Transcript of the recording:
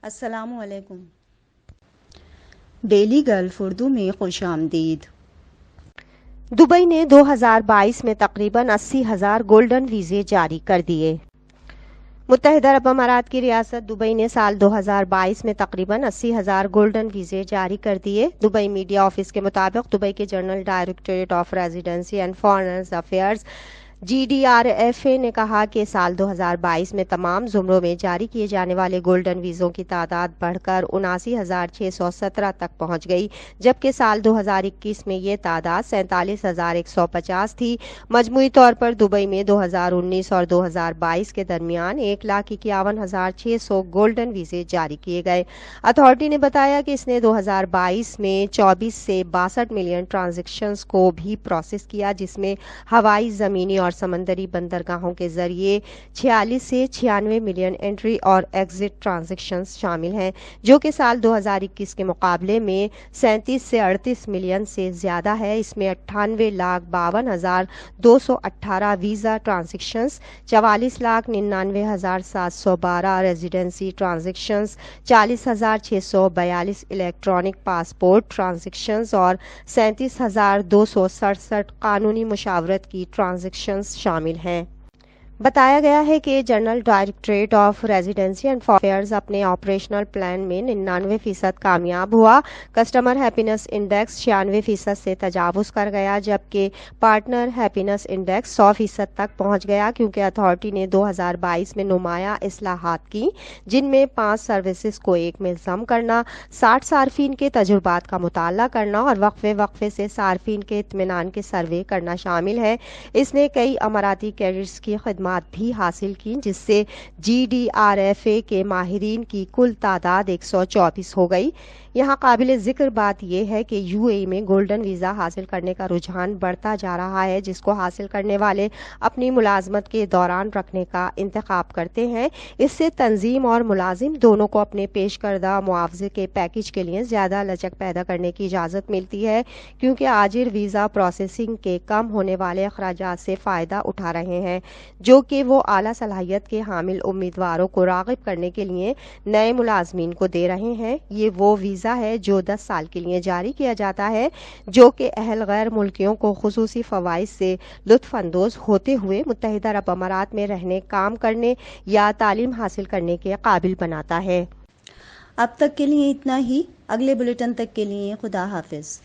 السلام علیکم۔ Daily golf Urdu میں خوش آمدید۔ دبئی نے 2022 میں تقریباً 80,000 گولڈن ویزے جاری کر دیے۔ متحدہ عرب امارات کی ریاست دبئی نے سال 2022 میں تقریباً 80,000 گولڈن ویزے جاری کر دیے۔ دبئی میڈیا آفس کے مطابق دبئی کے general directorate of residency and foreigner affairs GDRFA نے کہا کہ سال 2022 میں تمام زمروں میں جاری کیے جانے والے گولڈن ویزوں کی تعداد بڑھ کر 79,617 تک پہنچ گئی، جبکہ سال 2021 میں یہ تعداد 47,150 تھی۔ مجموعی طور پر دبئی میں 2019 اور 2022 کے درمیان 1,51,600 گولڈن ویزے جاری کیے گئے۔ اتھارٹی نے بتایا کہ اس نے 2022 میں 24 سے 62 ملین ٹرانزیکشنز کو بھی پروسیس کیا، جس میں ہوائی، زمینی اور سمندری بندرگاہوں کے ذریعے 46 سے 96 ملین انٹری اور ایگزٹ ٹرانزیکشنز شامل ہیں، جو کہ سال 2021 کے مقابلے میں 37 سے 38 ملین سے زیادہ ہے۔ اس میں 98,52,218 visa transactions, 44,99,712 residency transactions, 40,642 electronic passport transactions اور 37,267 قانونی مشاورت کی ٹرانزیکشنز شامل ہیں۔ بتایا گیا ہے کہ general directorate of residency and affairs اپنے آپریشنل پلان میں 99% کامیاب ہوا۔ کسٹمر ہیپینس انڈیکس 96% سے تجاوز کر گیا، جبکہ پارٹنر ہیپینس انڈیکس 100% تک پہنچ گیا، کیونکہ اتھارٹی نے 2022 میں نمایاں اصلاحات کی، جن میں 5 سروسز کو ایک میں ضم کرنا، 60 صارفین کے تجربات کا مطالعہ کرنا اور وقفے سے صارفین کے اطمینان کے سروے کرنا شامل ہے۔ اس نے کئی اماراتی کیریئرز کی خدمات بھی حاصل کی، جس سے GDRFA کے ماہرین کی کل تعداد 124 ہو گئی۔ یہاں قابل ذکر بات یہ ہے کہ UAE میں گولڈن ویزا حاصل کرنے کا رجحان بڑھتا جا رہا ہے، جس کو حاصل کرنے والے اپنی ملازمت کے دوران رکھنے کا انتخاب کرتے ہیں۔ اس سے تنظیم اور ملازم دونوں کو اپنے پیش کردہ معاوضے کے پیکج کے لیے زیادہ لچک پیدا کرنے کی اجازت ملتی ہے، کیونکہ آجر ویزا پروسیسنگ کے کم ہونے والے اخراجات سے فائدہ اٹھا رہے ہیں، جو کہ وہ اعلیٰ صلاحیت کے حامل امیدواروں کو راغب کرنے کے لیے نئے ملازمین کو دے رہے ہیں۔ یہ وہ ویزا ہے جو 10 سال کے لیے جاری کیا جاتا ہے، جو کہ اہل غیر ملکیوں کو خصوصی فوائد سے لطف اندوز ہوتے ہوئے متحدہ عرب امارات میں رہنے، کام کرنے یا تعلیم حاصل کرنے کے قابل بناتا ہے۔ اب تک کے لیے اتنا ہی۔ اگلے بلیٹن تک کے لیے خدا حافظ۔